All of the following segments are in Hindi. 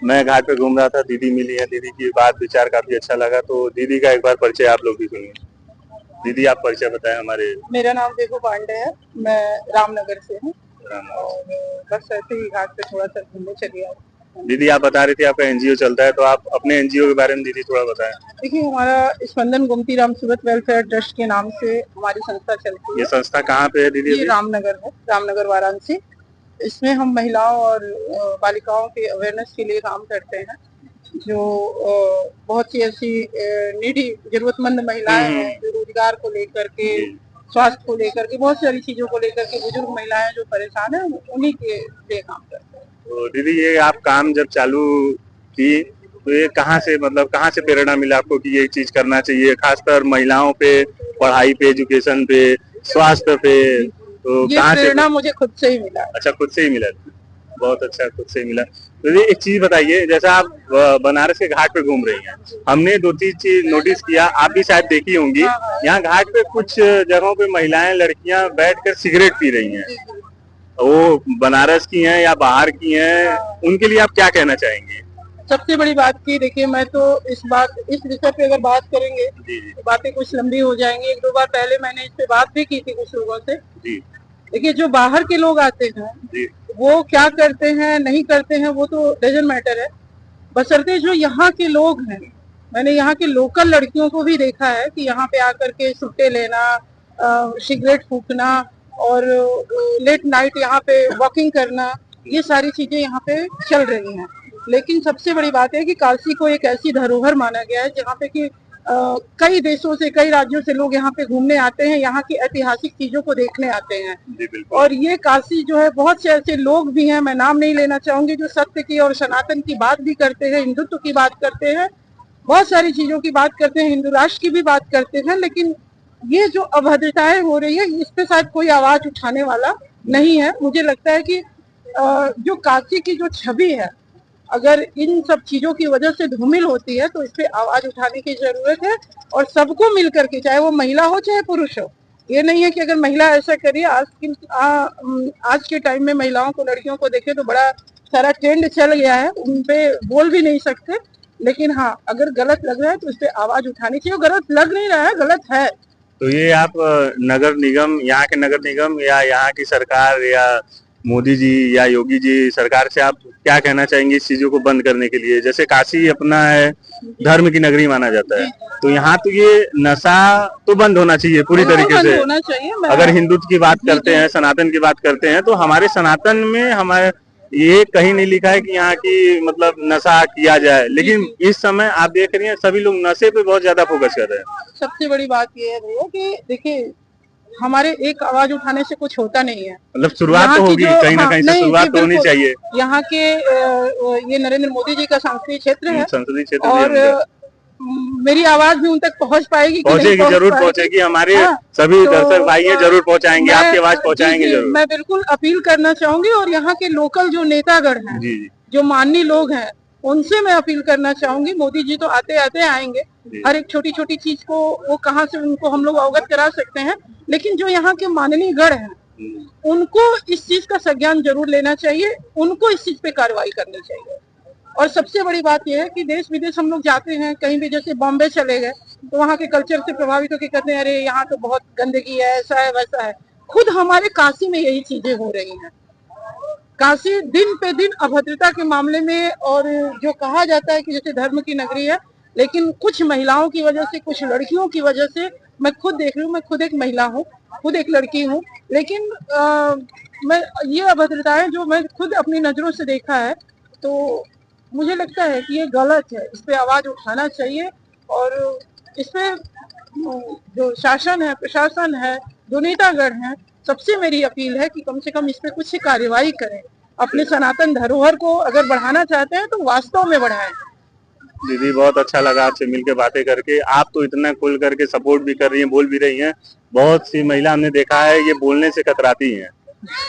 मैं घाट पे घूम रहा था, दीदी मिली है, दीदी की बात विचार काफी अच्छा लगा, तो दीदी का एक बार परिचय आप लोग भी सुनिए। दीदी आप परिचय बताएं हमारे। मेरा नाम देखो पांडे है, मैं रामनगर से हूँ और बस ऐसे ही घाट पे थोड़ा सा घूमने चली आई। दीदी आप बता रही थी आपका एनजीओ चलता है, तो आप अपने एनजीओ के बारे में दीदी थोड़ा बताएं। देखिए, हमारा स्पंदन गोमती राम सूरत वेलफेयर ट्रस्ट के नाम से हमारी संस्था चलती है। ये संस्था कहाँ पे है दीदी? ये रामनगर है, रामनगर वाराणसी। इसमें हम महिलाओं और बालिकाओं के अवेयरनेस के लिए काम करते हैं। जो बहुत सी ऐसी नीडी जरूरतमंद महिलाएं हैं जो रोजगार को लेकर के, स्वास्थ्य को लेकर के, बहुत सारी चीजों को लेकर के बुजुर्ग महिलाएं जो परेशान है, उन्हीं के लिए काम करते हैं। तो दीदी ये आप काम जब चालू की तो ये कहाँ से, मतलब कहाँ से प्रेरणा मिला आपको कि ये चीज करना चाहिए, खासकर महिलाओं पे, पढ़ाई पे, एजुकेशन पे, स्वास्थ्य पे? तो ये प्रेरणा मुझे खुद से ही मिला। अच्छा, खुद से ही मिला, बहुत अच्छा, खुद से ही मिला। तो ये एक चीज बताइए, जैसा आप बनारस के घाट पे घूम रही हैं, हमने दो तीन चीज नोटिस किया, आप भी शायद देखी होंगी। यहाँ घाट पे कुछ जगहों पे महिलाएं, लड़कियां बैठकर सिगरेट पी रही हैं, वो बनारस की हैं या बाहर की हैं, उनके लिए आप क्या कहना चाहेंगे? सबसे बड़ी बात की, देखिए मैं तो इस विषय पे अगर बात करेंगे तो बातें कुछ लंबी हो जाएंगी। एक दो बार पहले मैंने इस पे बात भी की थी कुछ लोगों से। देखिए, जो बाहर के लोग आते हैं वो क्या करते हैं नहीं करते हैं वो तो डजंट मैटर है, बशर्ते जो यहाँ के लोग हैं। मैंने यहाँ की लोकल लड़कियों को भी देखा है कि यहाँ पे आकर के सुट्टे लेना, सिगरेट फूकना और लेट नाइट यहाँ पे वॉकिंग करना, ये सारी चीजें यहाँ पे चल रही हैं। लेकिन सबसे बड़ी बात है कि काशी को एक ऐसी धरोहर माना गया है जहाँ पे कि कई देशों से, कई राज्यों से लोग यहाँ पे घूमने आते हैं, यहाँ की ऐतिहासिक चीजों को देखने आते हैं। और ये काशी जो है, बहुत से ऐसे लोग भी हैं, मैं नाम नहीं लेना चाहूंगी, जो सत्य की और सनातन की बात भी करते हैं, हिंदुत्व की बात करते हैं, बहुत सारी चीजों की बात करते हैं, हिंदू राष्ट्र की भी बात करते हैं। लेकिन ये जो अभद्रताएं हो रही है, इस पे शायद कोई आवाज उठाने वाला नहीं है। मुझे लगता है कि जो काशी की जो छवि है, अगर इन सब चीजों की वजह से धूमिल होती है तो इस पे आवाज उठाने की जरूरत है, और सबको मिल करके, चाहे वो महिला हो चाहे पुरुष हो। ये नहीं है कि अगर महिला ऐसा करिए, आज के टाइम में महिलाओं को, लड़कियों को देखे तो बड़ा सारा ट्रेंड चल गया है, उन पे बोल भी नहीं सकते। लेकिन हाँ, अगर गलत लग रहा है तो इस पे आवाज उठानी चाहिए। गलत लग नहीं रहा है, गलत है। तो ये आप नगर निगम, यहाँ के नगर निगम या यहाँ की सरकार या मोदी जी या योगी जी सरकार से आप क्या कहना चाहेंगे इस चीजों को बंद करने के लिए? जैसे काशी अपना है, धर्म की नगरी माना जाता है, तो यहाँ तो ये नशा तो बंद होना चाहिए पूरी तरीके से। होना चाहिए। अगर हिंदुत्व की बात करते हैं, सनातन की बात करते हैं, तो हमारे सनातन में हमारे ये कहीं नहीं लिखा है कि यहाँ की मतलब नशा किया जाए, लेकिन इस समय आप देख रही हैं सभी लोग नशे पे बहुत ज्यादा फोकस कर रहे हैं। सबसे बड़ी बात ये है भैया कि देखिए, हमारे एक आवाज उठाने से कुछ होता नहीं है। मतलब शुरुआत तो होगी कहीं ना कहीं से, शुरुआत तो होनी चाहिए। यहाँ के ये नरेंद्र मोदी जी का संसदीय क्षेत्र है, संसदीय क्षेत्र, और मेरी आवाज भी उन तक पहुँच पाएगी, पहुँचेगी, जरूर पहुँचेगी। हमारे सभी दर्शक भाई है, जरूर पहुँचाएंगे, आपकी आवाज पहुँचाएंगे जरूर। मैं बिल्कुल अपील करना चाहूंगी, और यहाँ के लोकल जो नेतागण हैं, जो माननीय लोग हैं, उनसे मैं अपील करना चाहूंगी। मोदी जी तो आते आते आएंगे, हर एक छोटी छोटी चीज को वो कहाँ से उनको हम लोग अवगत करा सकते हैं, लेकिन जो यहाँ के माननीय गण हैं, उनको इस चीज का संज्ञान जरूर लेना चाहिए, उनको इस चीज पे कार्रवाई करनी चाहिए। और सबसे बड़ी बात यह है कि देश विदेश हम लोग जाते हैं, कहीं भी, जैसे बॉम्बे चले गए तो वहाँ के कल्चर से प्रभावित होकर कहते हैं अरे यहाँ तो बहुत गंदगी है, ऐसा है वैसा है। खुद हमारे काशी में यही चीजें हो रही हैं। काशी दिन पे दिन अभद्रता के मामले में, और जो कहा जाता है कि जैसे धर्म की नगरी है, लेकिन कुछ महिलाओं की वजह से, कुछ लड़कियों की वजह से, मैं खुद देख रही हूँ, मैं खुद एक महिला हूँ, खुद एक लड़की हूँ, लेकिन मैं ये अभद्रताएं जो मैं खुद अपनी नजरों से देखा है, तो मुझे लगता है कि ये गलत है। इस पे आवाज उठाना चाहिए, और इस पे जो शासन है, प्रशासन है, जो नेतागण है, सबसे मेरी अपील है कि कम से कम इस पे कुछ कार्रवाई करें। अपने सनातन धरोहर को अगर बढ़ाना चाहते हैं तो वास्तव में बढ़ाएं। दीदी बहुत अच्छा लगा आपसे मिलकर बातें करके। आप तो इतना खुल करके सपोर्ट भी कर रही हैं, बोल भी रही हैं। बहुत सी महिला हमने देखा है ये बोलने से कतराती हैं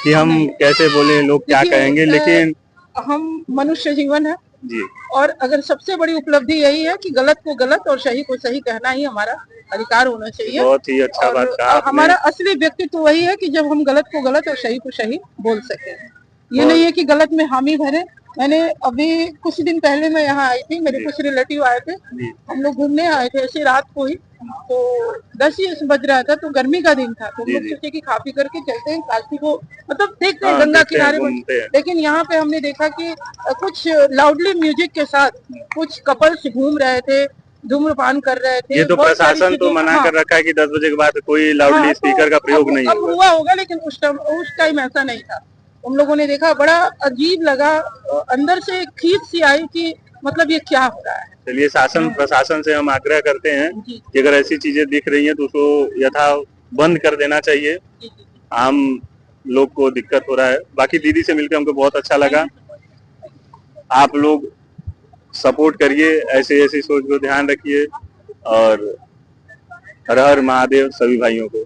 कि हम कैसे बोले, लोग क्या कहेंगे, लेकिन हम मनुष्य जीवन है जी, और अगर सबसे बड़ी उपलब्धि यही है कि गलत को गलत और सही को सही कहना ही हमारा अधिकार होना चाहिए। बहुत ही अच्छा बात कहा आपने। हमारा असली व्यक्तित्व वही है कि जब हम गलत को गलत और सही को सही बोल सके। ये नहीं है कि गलत में हामी भरे मैंने अभी कुछ दिन पहले मैं यहाँ आई थी, मेरे कुछ रिलेटिव आए थे, हम लोग घूमने आए थे ऐसे रात को ही, तो 10 ही बज रहा था, तो गर्मी का दिन था, तो हम लोग सोचे कि खा पी करके चलते हैं काशी को, मतलब देखते हैं गंगा किनारे पर। लेकिन यहाँ पे हमने देखा कि कुछ लाउडली म्यूजिक के साथ कुछ कपल्स घूम रहे थे, धूम्रपान कर रहे थे। ये तो प्रशासन तो मना कर रखा है कि 10 बजे के बाद कोई लाउडली स्पीकर का प्रयोग नहीं होगा। हुआ होगा, लेकिन उस टाइम ऐसा नहीं था। हम लोगों ने देखा, बड़ा अजीब लगा, अंदर से खींच सी आई कि मतलब ये क्या हो रहा है। चलिए, शासन प्रशासन से हम आग्रह करते हैं कि अगर ऐसी चीजें दिख रही हैं तो उसको यथा बंद कर देना चाहिए, आम लोग को दिक्कत हो रहा है। बाकी दीदी से मिलकर हमको बहुत अच्छा लगा। आप लोग सपोर्ट करिए, ऐसे ऐसी सोच को ध्यान रखिए, और हर हर महादेव सभी भाइयों को।